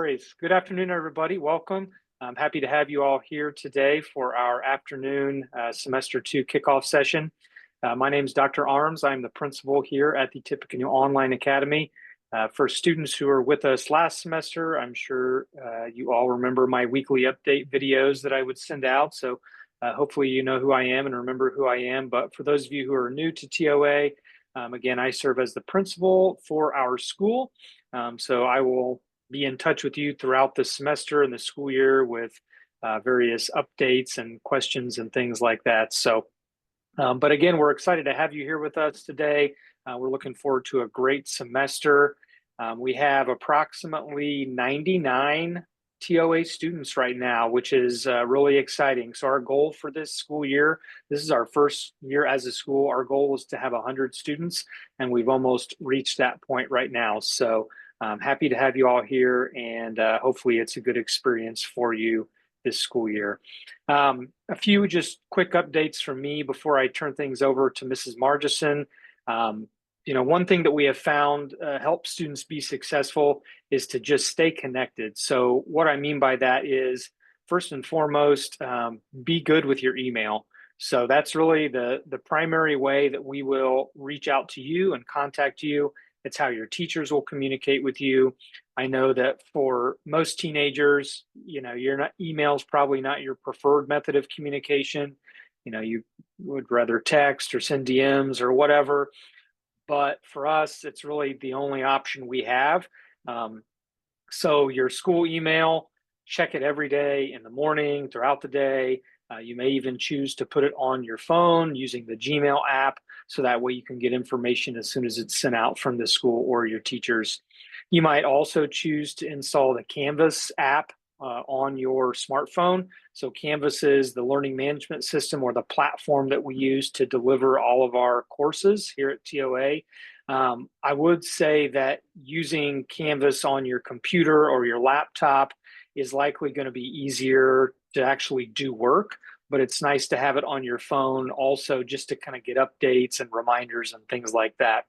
worries. Good afternoon, everybody. Welcome. I'm happy to have you all here today for our afternoon semester 2 kickoff session. My name is Dr. Arms. I'm the principal here at the Tippecanoe Online Academy. For students who were with us last semester, I'm sure you all remember my weekly update videos that I would send out. So hopefully you know who I am and remember who I am. But for those of you who are new to TOA, again, I serve as the principal for our school. So I will be in touch with you throughout the semester and the school year with various updates and questions and things like that. But again, we're excited to have you here with us today. We're looking forward to a great semester. We have approximately 99 TOA students right now, which is really exciting. So our goal for this school year, this is our first year as a school, our goal was to have 100 students, and we've almost reached that point right now. So I'm happy to have you all here, and hopefully it's a good experience for you this school year. A few just quick updates from me before I turn things over to Mrs. Margison. One thing that we have found helps students be successful is to just stay connected. So what I mean by that is, first and foremost, be good with your email. So that's really the primary way that we will reach out to you and contact you. It's how your teachers will communicate with you. I know that for most teenagers, email is probably not your preferred method of communication. You would rather text or send DMs or whatever. But for us, it's really the only option we have. So your school email, check it every day in the morning, throughout the day. You may even choose to put it on your phone using the Gmail app, so that way you can get information as soon as it's sent out from the school or your teachers. You might also choose to install the Canvas app on your smartphone. So Canvas is the learning management system or the platform that we use to deliver all of our courses here at TOA. I would say that using Canvas on your computer or your laptop is likely going to be easier to actually do work, but it's nice to have it on your phone also, just to kind of get updates and reminders and things like that.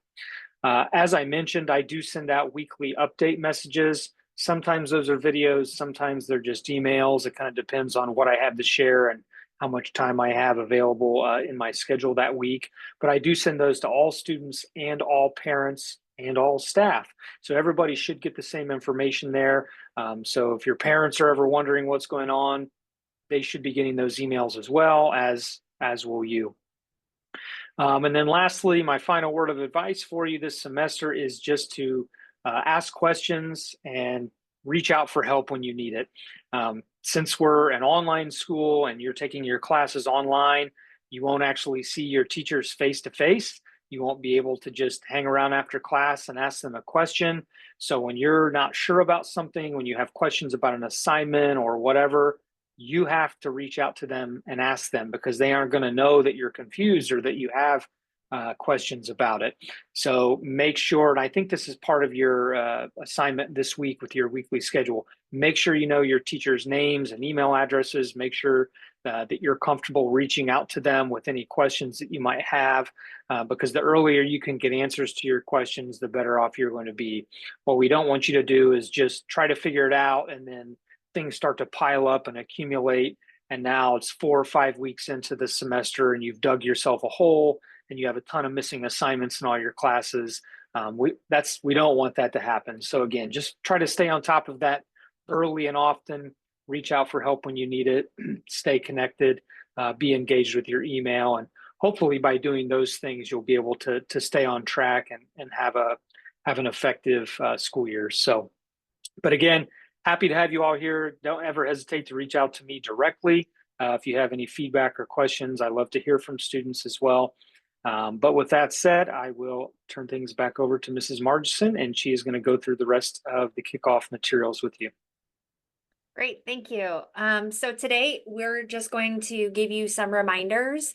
As I mentioned, I do send out weekly update messages. Sometimes those are videos, sometimes they're just emails. It kind of depends on what I have to share and how much time I have available in my schedule that week. But I do send those to all students and all parents and all staff. So everybody should get the same information there. So if your parents are ever wondering what's going on, they should be getting those emails as well, as will you. And then lastly, my final word of advice for you this semester is just to ask questions and reach out for help when you need it. Since we're an online school and you're taking your classes online, you won't actually see your teachers face to face. You won't be able to just hang around after class and ask them a question. So when you're not sure about something, when you have questions about an assignment or whatever, you have to reach out to them and ask them, because they aren't going to know that you're confused or that you have questions about it. So make sure, and I think this is part of your assignment this week with your weekly schedule, make sure you know your teachers' names and email addresses. Make sure that you're comfortable reaching out to them with any questions that you might have, because the earlier you can get answers to your questions, the better off you're going to be. What we don't want you to do is just try to figure it out and then things start to pile up and accumulate. And now it's 4 or 5 weeks into the semester and you've dug yourself a hole and you have a ton of missing assignments in all your classes. We don't want that to happen. So again, just try to stay on top of that early and often. Reach out for help when you need it. Stay connected. Be engaged with your email, and hopefully by doing those things, you'll be able to stay on track and have an effective school year. So, but again, happy to have you all here. Don't ever hesitate to reach out to me directly if you have any feedback or questions. I love to hear from students as well. But with that said, I will turn things back over to Mrs. Margison, and she is going to go through the rest of the kickoff materials with you. Great, thank you. So today we're just going to give you some reminders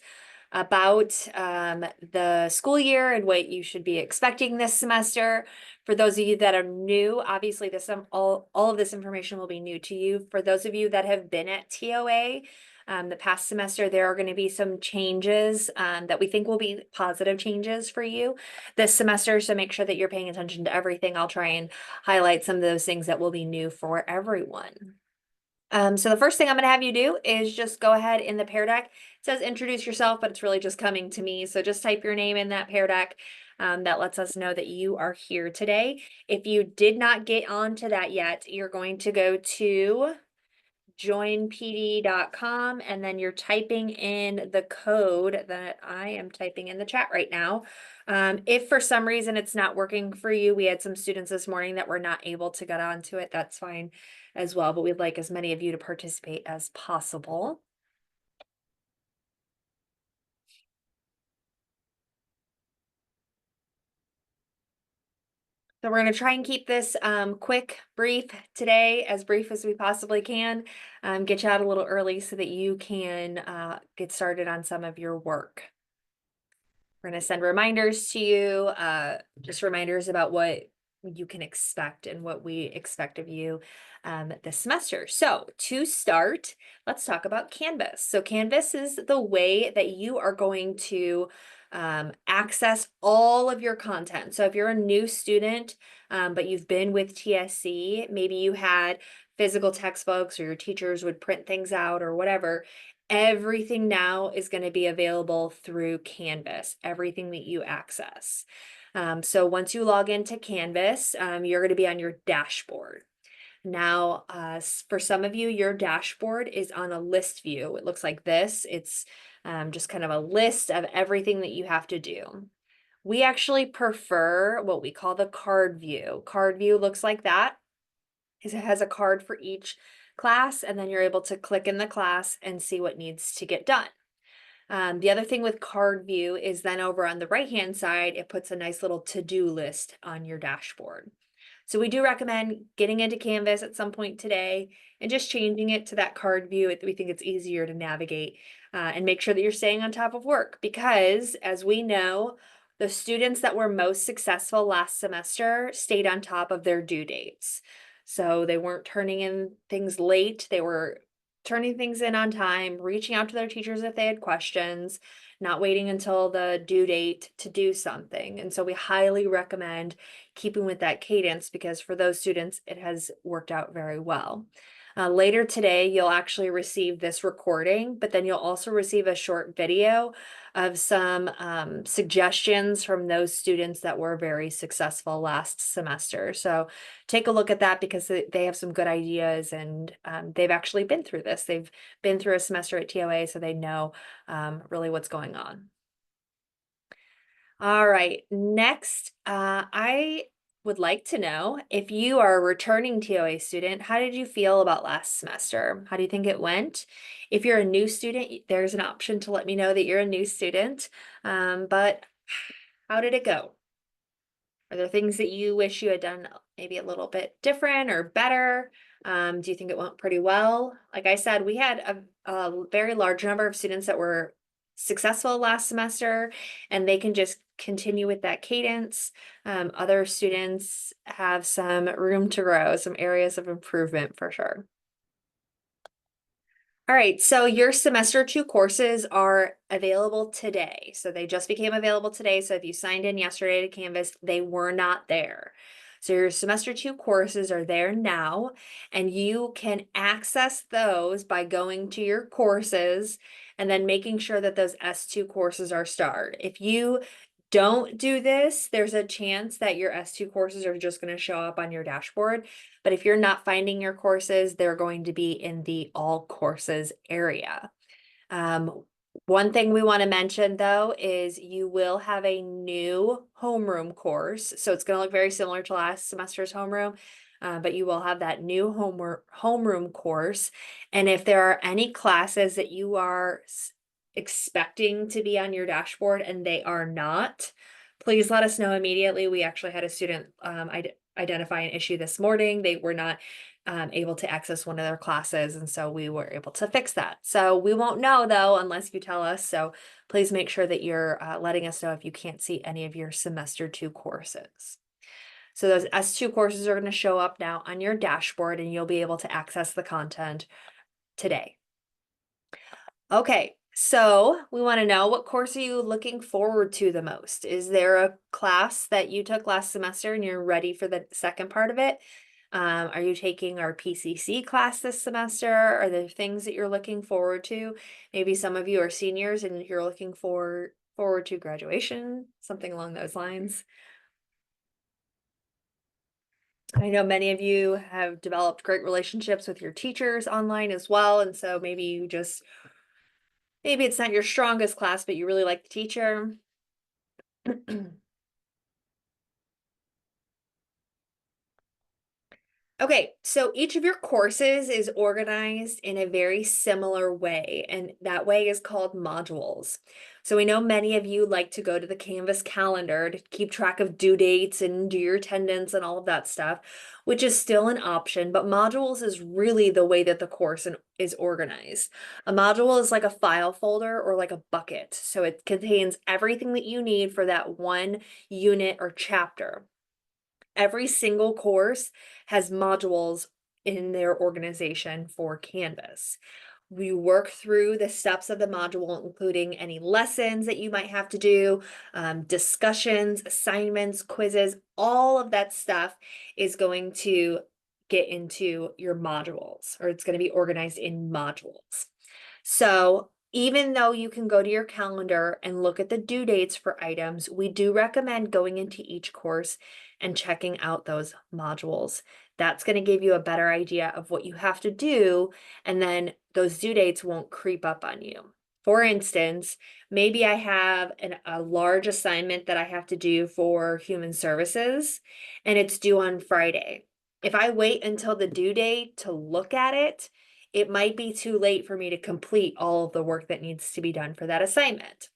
about the school year and what you should be expecting this semester. For those of you that are new, obviously all of this information will be new to you. For those of you that have been at TOA The past semester, there are going to be some changes that we think will be positive changes for you this semester. So make sure that you're paying attention to everything. I'll try and highlight some of those things that will be new for everyone. So the first thing I'm going to have you do is just go ahead in the Pear Deck. It says introduce yourself, but it's really just coming to me. So just type your name in that Pear Deck. That lets us know that you are here today. If you did not get onto that yet, you're going to go to joinpd.com and then you're typing in the code that I am typing in the chat right now. If for some reason it's not working for you, we had some students this morning that were not able to get onto it. That's fine as well, but we'd like as many of you to participate as possible. So we're going to try and keep this quick, brief today, as brief as we possibly can. Get you out a little early so that you can get started on some of your work. We're going to send reminders to you, just reminders about what you can expect and what we expect of you this semester. So to start, let's talk about Canvas. So Canvas is the way that you are going to access all of your content. So if you're a new student, but you've been with TSC, maybe you had physical textbooks or your teachers would print things out or whatever. Everything now is going to be available through Canvas, everything that you access. So once you log into Canvas, you're going to be on your dashboard. Now, for some of you, your dashboard is on a list view. It looks like this. It's just kind of a list of everything that you have to do. We actually prefer what we call the card view. Card view looks like that. It has a card for each class, and then you're able to click in the class and see what needs to get done. The other thing with card view is then over on the right-hand side, it puts a nice little to-do list on your dashboard. So we do recommend getting into Canvas at some point today and just changing it to that card view. We think it's easier to navigate and make sure that you're staying on top of work because, as we know, the students that were most successful last semester stayed on top of their due dates. So they weren't turning in things late. They were turning things in on time, reaching out to their teachers if they had questions, not waiting until the due date to do something. And so we highly recommend keeping with that cadence because for those students, it has worked out very well. Later today, you'll actually receive this recording, but then you'll also receive a short video of some suggestions from those students that were very successful last semester. So take a look at that because they have some good ideas and they've actually been through this. They've been through a semester at TOA, so they know really what's going on. All right, next, I would like to know if you are a returning TOA student, how did you feel about last semester? How do you think it went? If you're a new student, there's an option to let me know that you're a new student, but how did it go? Are there things that you wish you had done maybe a little bit different or better? Do you think it went pretty well? Like I said, we had a very large number of students that were successful last semester and they can just continue with that cadence. Other students have some room to grow, some areas of improvement for sure. All right, so your semester 2 courses are available today. So they just became available today. So if you signed in yesterday to Canvas, they were not there. So your semester 2 courses are there now, and you can access those by going to your courses and then making sure that those S2 courses are starred. If you don't do this, there's a chance that your S2 courses are just going to show up on your dashboard. But if you're not finding your courses, they're going to be in the all courses area. One thing we want to mention though is you will have a new homeroom course. So it's going to look very similar to last semester's homeroom, but you will have that new homeroom course. And if there are any classes that you are expecting to be on your dashboard and they are not, please let us know immediately. We actually had a student identify an issue this morning. They were not able to access one of their classes, and so we were able to fix that. So we won't know though unless you tell us. So please make sure that you're letting us know if you can't see any of your semester 2 courses. So those S2 courses are going to show up now on your dashboard and you'll be able to access the content today. Okay, so we want to know, what course are you looking forward to the most? Is there a class that you took last semester and you're ready for the second part of it? Are you taking our PCC class this semester? Are there things that you're looking forward to? Maybe some of you are seniors and you're looking forward to graduation, something along those lines. I know many of you have developed great relationships with your teachers online as well, and so maybe it's not your strongest class, but you really like the teacher. Okay, so each of your courses is organized in a very similar way, and that way is called modules. So we know many of you like to go to the Canvas calendar to keep track of due dates and do your attendance and all of that stuff, which is still an option, but modules is really the way that the course is organized. A module is like a file folder or like a bucket, so it contains everything that you need for that one unit or chapter. Every single course has modules in their organization for Canvas. We work through the steps of the module, including any lessons that you might have to do, discussions, assignments, quizzes, all of that stuff is going to get into your modules, or it's going to be organized in modules. So even though you can go to your calendar and look at the due dates for items, we do recommend going into each course and checking out those modules. That's going to give you a better idea of what you have to do, and then those due dates won't creep up on you. For instance, maybe I have a large assignment that I have to do for human services, and it's due on Friday. If I wait until the due date to look at it might be too late for me to complete all of the work that needs to be done for that assignment.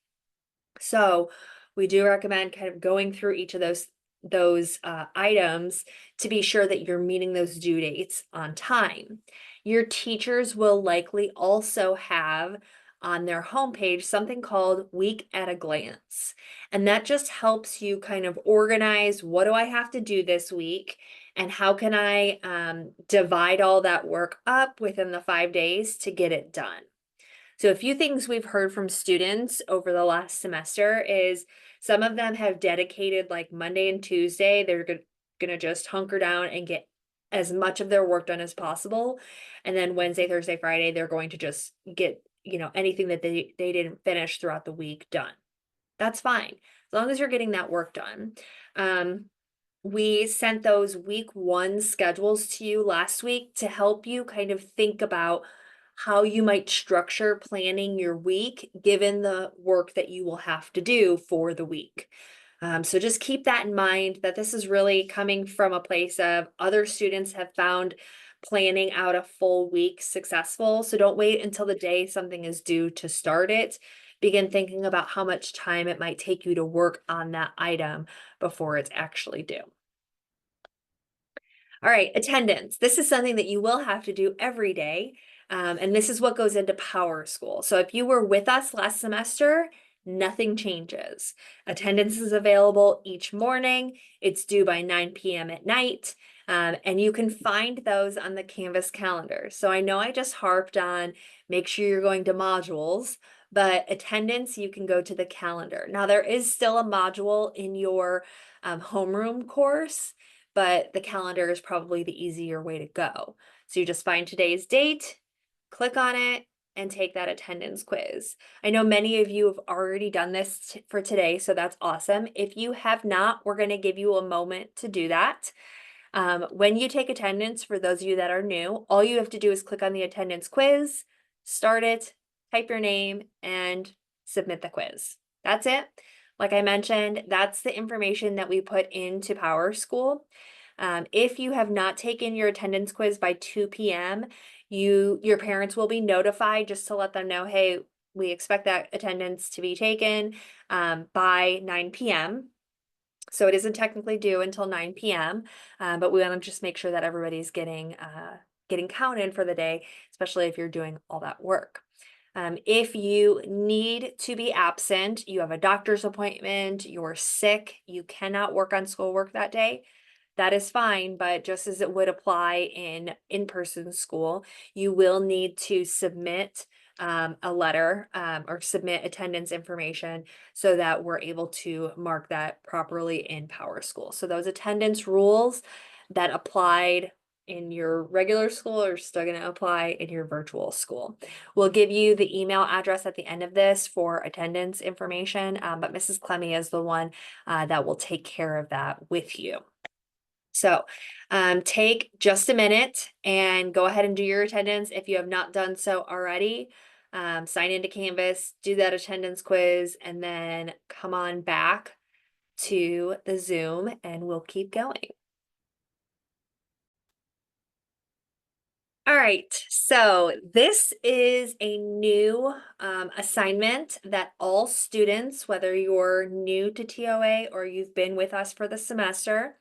So we do recommend kind of going through each of those items to be sure that you're meeting those due dates on time. Your teachers will likely also have on their homepage something called Week at a Glance. And that just helps you kind of organize, what do I have to do this week? And how can I divide all that work up within the 5 days to get it done? So a few things we've heard from students over the last semester is some of them have dedicated like Monday and Tuesday, they're gonna just hunker down and get as much of their work done as possible. And then Wednesday, Thursday, Friday, they're going to just get, anything that they didn't finish throughout the week done. That's fine, as long as you're getting that work done. We sent those week 1 schedules to you last week to help you kind of think about how you might structure planning your week given the work that you will have to do for the week. So just keep that in mind, that this is really coming from a place of other students have found planning out a full week successful. So don't wait until the day something is due to start it. Begin thinking about how much time it might take you to work on that item before it's actually due. All right, attendance. This is something that you will have to do every day. And this is what goes into Power School. So if you were with us last semester, nothing changes. Attendance is available each morning. It's due by 9 p.m. at night. And you can find those on the Canvas calendar. So I know I just harped on make sure you're going to modules, but attendance, you can go to the calendar. Now there is still a module in your homeroom course, but the calendar is probably the easier way to go. So you just find today's date, click on it, and take that attendance quiz. I know many of you have already done this for today, so that's awesome. If you have not, we're going to give you a moment to do that. When you take attendance, for those of you that are new, all you have to do is click on the attendance quiz, start it, type your name, and submit the quiz. That's it. Like I mentioned, that's the information that we put into Power School. If you have not taken your attendance quiz by 2 p.m., your parents will be notified just to let them know, hey, we expect that attendance to be taken by 9 p.m. So it isn't technically due until 9 p.m., but we want to just make sure that everybody's getting counted for the day, especially if you're doing all that work. If you need to be absent, you have a doctor's appointment, you're sick, you cannot work on schoolwork that day, that is fine, but just as it would apply in in-person school, you will need to submit a letter or submit attendance information so that we're able to mark that properly in PowerSchool. So those attendance rules that applied in your regular school are still going to apply in your virtual school. We'll give you the email address at the end of this for attendance information, but Mrs. Clemmy is the one that will take care of that with you. So take just a minute and go ahead and do your attendance if you have not done so already. Sign into Canvas, do that attendance quiz, and then come on back to the Zoom and we'll keep going. All right, so this is a new assignment that all students, whether you're new to TOA or you've been with us for the semester,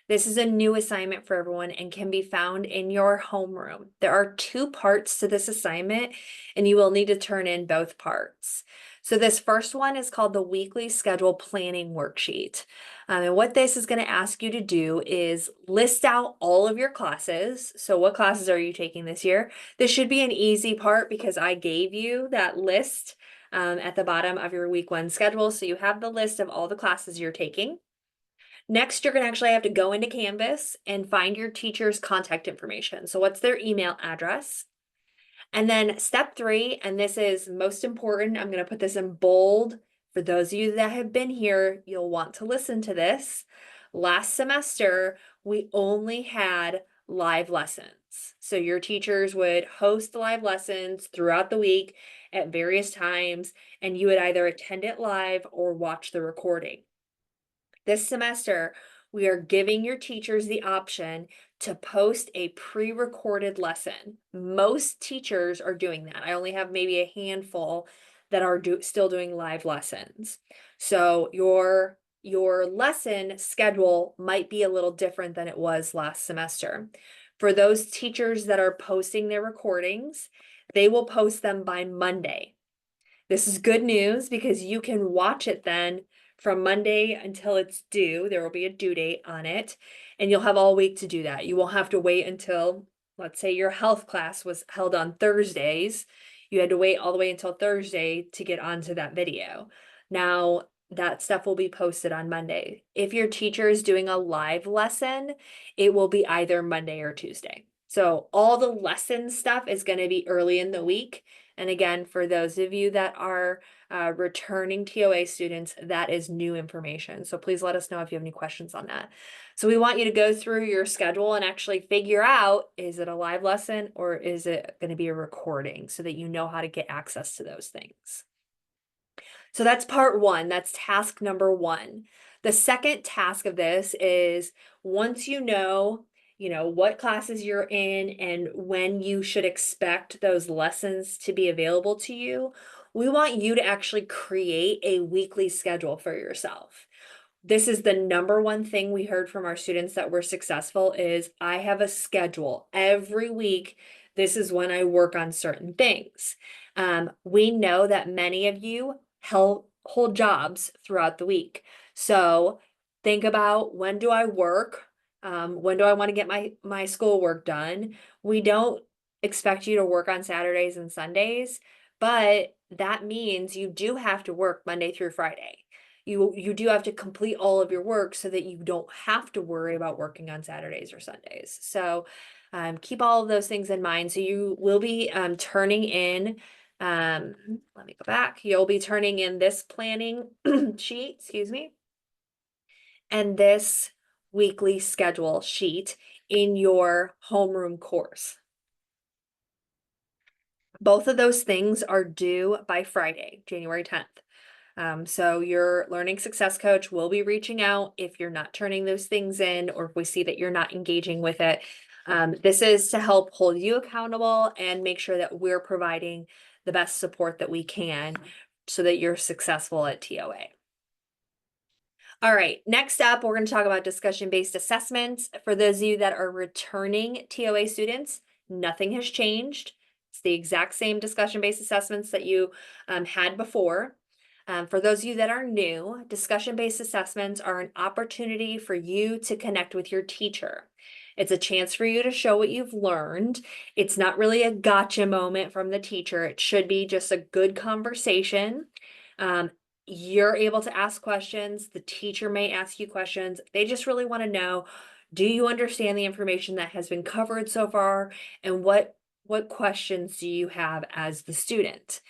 this is a new assignment for everyone and can be found in your homeroom. There are 2 parts to this assignment, and you will need to turn in both parts. So this first one is called the Weekly Schedule Planning Worksheet. And what this is going to ask you to do is list out all of your classes. So what classes are you taking this year? This should be an easy part because I gave you that list at the bottom of your week 1 schedule. So you have the list of all the classes you're taking. Next, you're going to actually have to go into Canvas and find your teacher's contact information. So what's their email address? And then step 3, and this is most important, I'm going to put this in bold. For those of you that have been here, you'll want to listen to this. Last semester, we only had live lessons. So your teachers would host live lessons throughout the week at various times, and you would either attend it live or watch the recording. This semester, we are giving your teachers the option to post a pre-recorded lesson. Most teachers are doing that. I only have maybe a handful that are still doing live lessons. So your lesson schedule might be a little different than it was last semester. For those teachers that are posting their recordings, they will post them by Monday. This is good news because you can watch it then from Monday until it's due. There will be a due date on it, and you'll have all week to do that. You won't have to wait until, let's say your health class was held on Thursdays. You had to wait all the way until Thursday to get onto that video. Now, that stuff will be posted on Monday. If your teacher is doing a live lesson, it will be either Monday or Tuesday. So all the lesson stuff is going to be early in the week. And again, for those of you that are returning TOA students, that is new information. So please let us know if you have any questions on that. So we want you to go through your schedule and actually figure out, is it a live lesson or is it going to be a recording, so that you know how to get access to those things. So that's part 1. That's task number 1. The second task of this is, once you know what classes you're in and when you should expect those lessons to be available to you, we want you to actually create a weekly schedule for yourself. This is the number 1 thing we heard from our students that were successful is, I have a schedule. Every week, this is when I work on certain things. We know that many of you hold jobs throughout the week. So think about, when do I work? When do I want to get my schoolwork done? We don't expect you to work on Saturdays and Sundays, but that means you do have to work Monday through Friday. You do have to complete all of your work so that you don't have to worry about working on Saturdays or Sundays. So keep all of those things in mind. So you will be turning in, let me go back. You'll be turning in this planning sheet, excuse me, and this weekly schedule sheet in your homeroom course. Both of those things are due by Friday, January 10th. So your learning success coach will be reaching out if you're not turning those things in, or if we see that you're not engaging with it. This is to help hold you accountable and make sure that we're providing the best support that we can so that you're successful at TOA. All right, next up, we're going to talk about discussion-based assessments. For those of you that are returning TOA students, nothing has changed. It's the exact same discussion-based assessments that you had before. For those of you that are new, discussion-based assessments are an opportunity for you to connect with your teacher. It's a chance for you to show what you've learned. It's not really a gotcha moment from the teacher. It should be just a good conversation. Um, you're able to ask questions. The teacher may ask you questions. They just really want to know, do you understand the information that has been covered so far? And what questions do you have as the student?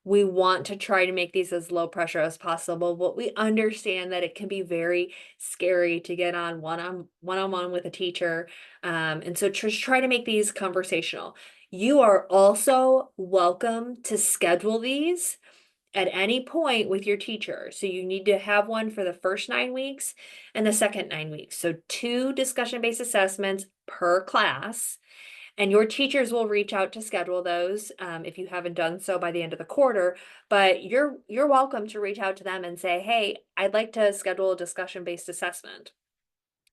We want to try to make these as low pressure as possible, but we understand that it can be very scary to get on one-on-one with a teacher. And so just try to make these conversational. You are also welcome to schedule these at any point with your teacher. So you need to have one for the first 9 weeks and the second 9 weeks. So 2 discussion-based assessments per class. And your teachers will reach out to schedule those if you haven't done so by the end of the quarter. But you're welcome to reach out to them and say, hey, I'd like to schedule a discussion-based assessment.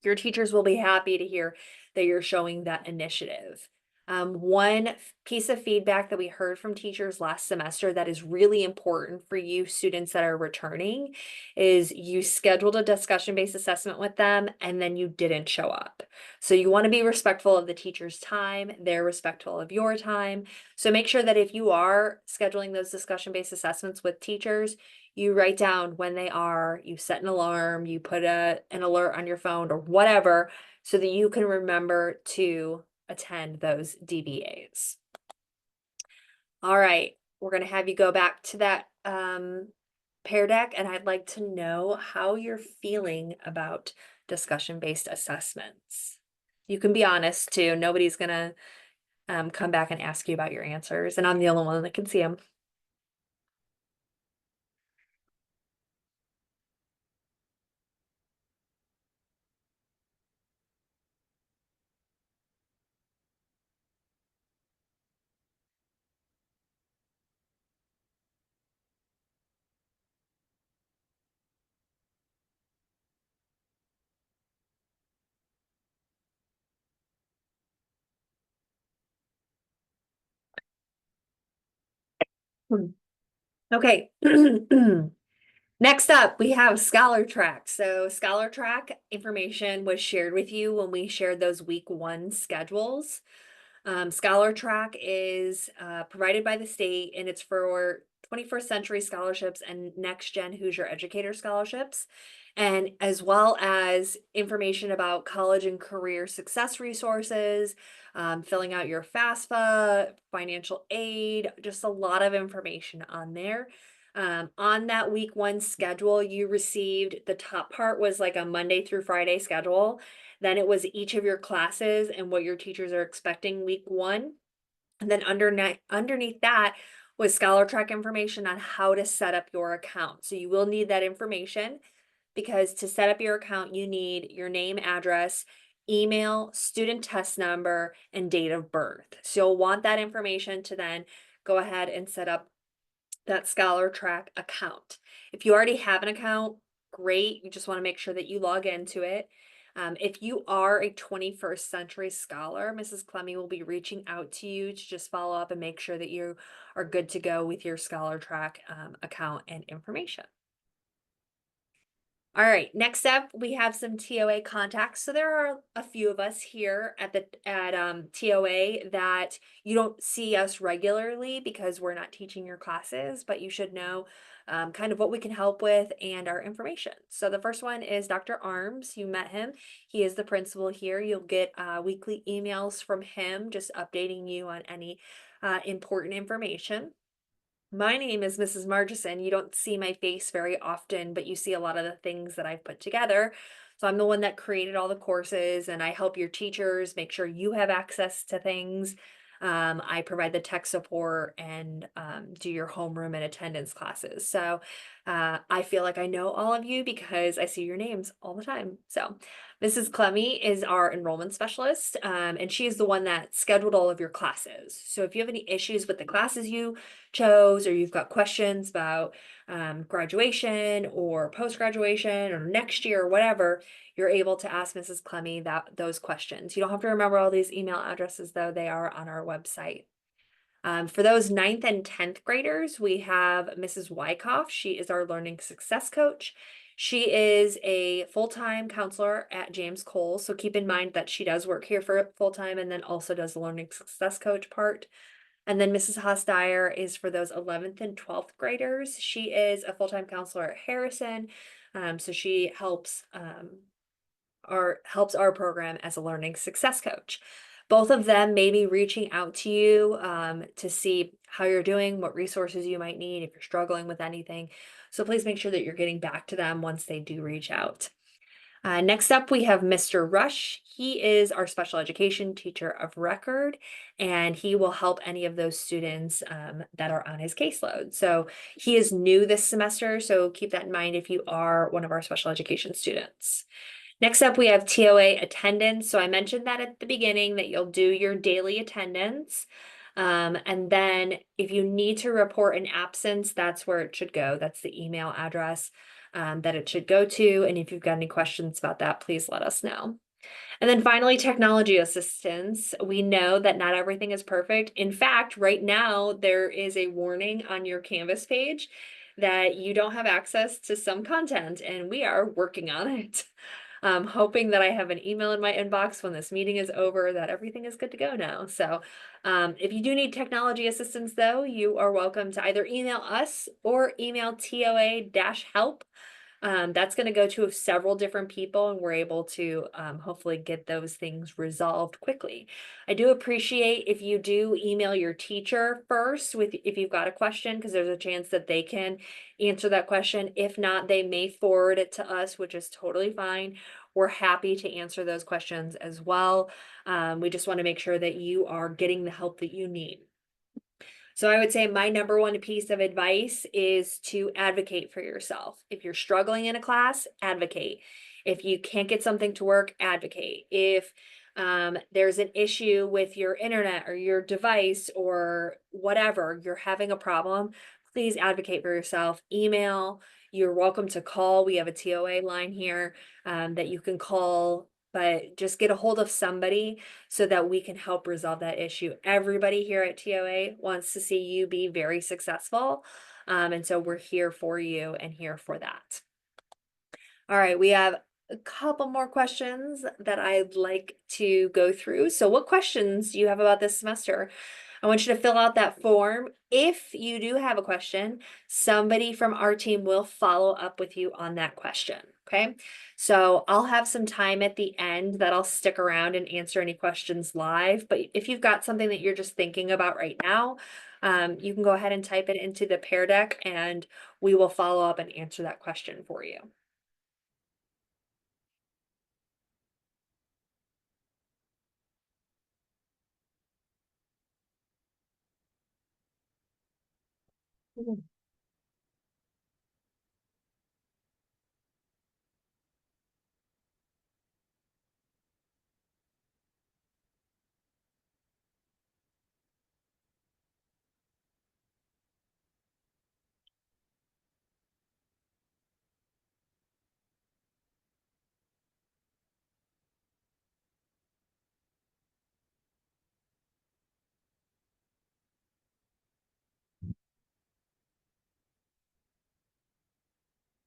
Your teachers will be happy to hear that you're showing that initiative. One piece of feedback that we heard from teachers last semester that is really important for you students that are returning is you scheduled a discussion-based assessment with them and then you didn't show up. So you want to be respectful of the teacher's time, they're respectful of your time. So make sure that if you are scheduling those discussion-based assessments with teachers, you write down when they are, you set an alarm, you put an alert on your phone or whatever, so that you can remember to attend those DBAs. All right, we're gonna have you go back to that Pear Deck, and I'd like to know how you're feeling about discussion-based assessments. You can be honest too. Nobody's gonna come back and ask you about your answers, and I'm the only one that can see them. Okay. Next up, we have Scholar Track. So Scholar Track information was shared with you when we shared those week 1 schedules. Scholar Track is provided by the state and it's for 21st century scholarships and next gen Hoosier Educator scholarships, and as well as information about college and career success resources, filling out your FAFSA, financial aid, just a lot of information on there. On that week 1 schedule, you received, the top part was like a Monday through Friday schedule. Then it was each of your classes and what your teachers are expecting week 1. And then underneath that was Scholar Track information on how to set up your account. So you will need that information because to set up your account, you need your name, address, email, student test number, and date of birth. So you'll want that information to then go ahead and set up that Scholar Track account. If you already have an account, great. You just want to make sure that you log into it. If you are a 21st century scholar, Mrs. Clemmy will be reaching out to you to just follow up and make sure that you are good to go with your Scholar Track account and information. All right, next up, we have some TOA contacts. So there are a few of us here at TOA that you don't see us regularly because we're not teaching your classes, but you should know kind of what we can help with and our information. So the first one is Dr. Arms. You met him. He is the principal here. You'll get weekly emails from him just updating you on any important information. My name is Mrs. Margison. You don't see my face very often, but you see a lot of the things that I've put together. So I'm the one that created all the courses and I help your teachers make sure you have access to things. I provide the tech support and do your homeroom and attendance classes. So I feel like I know all of you because I see your names all the time. So Mrs. Clemmy is our enrollment specialist, and she is the one that scheduled all of your classes. So if you have any issues with the classes you chose, or you've got questions about graduation or post-graduation or next year or whatever, you're able to ask Mrs. Clemmy those questions. You don't have to remember all these email addresses, though. They are on our website. For those 9th and 10th graders, we have Mrs. Wyckoff. She is our learning success coach. She is a full-time counselor at James Cole, so keep in mind that she does work here for full-time and then also does the learning success coach part. And then Mrs. Hosdyer is for those 11th and 12th graders. She is a full-time counselor at Harrison. So she helps our program as a learning success coach. Both of them may be reaching out to you to see how you're doing, what resources you might need if you're struggling with anything. So please make sure that you're getting back to them once they do reach out. Next up, we have Mr. Rush. He is our special education teacher of record, and he will help any of those students that are on his caseload. So he is new this semester, so keep that in mind if you are one of our special education students. Next up, we have TOA attendance. So I mentioned that at the beginning that you'll do your daily attendance. And then if you need to report an absence, that's where it should go. That's the email address that it should go to. And if you've got any questions about that, please let us know. And then finally, technology assistance. We know that not everything is perfect. In fact, right now, there is a warning on your Canvas page that you don't have access to some content, and we are working on it. I'm hoping that I have an email in my inbox when this meeting is over that everything is good to go now. So if you do need technology assistance, though, you are welcome to either email us or email TOA-help. That's going to go to several different people, and we're able to hopefully get those things resolved quickly. I do appreciate if you do email your teacher first if you've got a question, because there's a chance that they can answer that question. If not, they may forward it to us, which is totally fine. We're happy to answer those questions as well. We just want to make sure that you are getting the help that you need. So I would say my number one piece of advice is to advocate for yourself. If you're struggling in a class, advocate. If you can't get something to work, advocate. If there's an issue with your internet or your device or whatever, you're having a problem, please advocate for yourself. Email. You're welcome to call. We have a TOA line here that you can call, but just get a hold of somebody so that we can help resolve that issue. Everybody here at TOA wants to see you be very successful. And so we're here for you and here for that. All right, we have a couple more questions that I'd like to go through. So what questions do you have about this semester? I want you to fill out that form. If you do have a question, somebody from our team will follow up with you on that question. Okay, so I'll have some time at the end that I'll stick around and answer any questions live. But if you've got something that you're just thinking about right now, you can go ahead and type it into the Pear Deck and we will follow up and answer that question for you.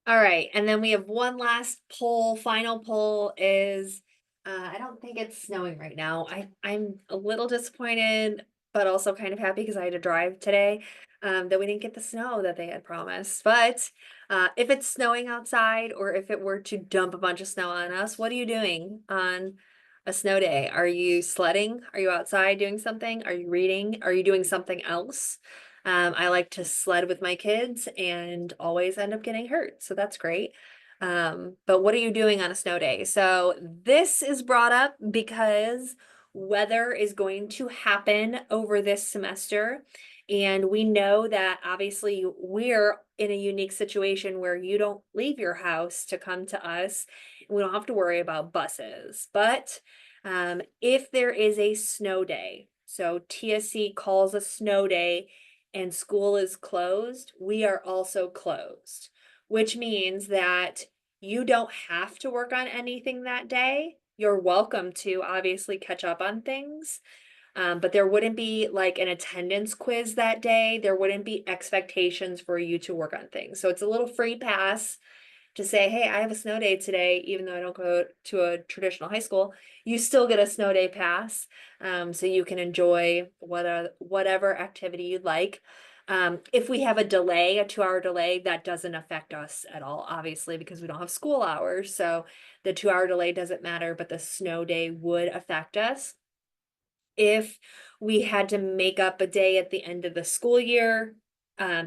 All right, and then we have one last poll. Final poll is, I don't think it's snowing right now. I'm a little disappointed, but also kind of happy because I had to drive today, that we didn't get the snow that they had promised. But if it's snowing outside or if it were to dump a bunch of snow on us, what are you doing on a snow day? Are you sledding? Are you outside doing something? Are you reading? Are you doing something else? I like to sled with my kids and always end up getting hurt. So that's great. But what are you doing on a snow day? So this is brought up because weather is going to happen over this semester. And we know that obviously we're in a unique situation where you don't leave your house to come to us. We don't have to worry about buses. But if there is a snow day, so TSC calls a snow day and school is closed, we are also closed, which means that you don't have to work on anything that day. You're welcome to obviously catch up on things, but there wouldn't be like an attendance quiz that day. There wouldn't be expectations for you to work on things. So it's a little free pass to say, hey, I have a snow day today, even though I don't go to a traditional high school, you still get a snow day pass. So you can enjoy whatever activity you'd like. If we have a delay, a 2-hour delay, that doesn't affect us at all, obviously, because we don't have school hours. So the 2-hour delay doesn't matter, but the snow day would affect us. If we had to make up a day at the end of the school year,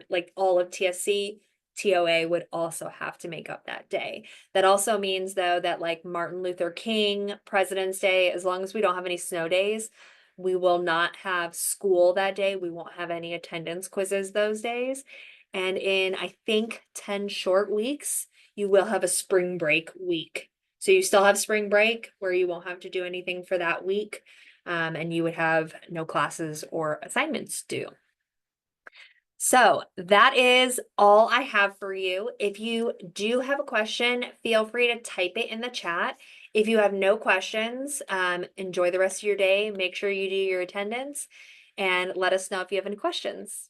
like all of TSC, TOA would also have to make up that day. That also means, though, that like Martin Luther King, President's Day, as long as we don't have any snow days, we will not have school that day. We won't have any attendance quizzes those days. And in, I think, 10 short weeks, you will have a spring break week. So you still have spring break where you won't have to do anything for that week. And you would have no classes or assignments due. So that is all I have for you. If you do have a question, feel free to type it in the chat. If you have no questions, enjoy the rest of your day. Make sure you do your attendance and let us know if you have any questions.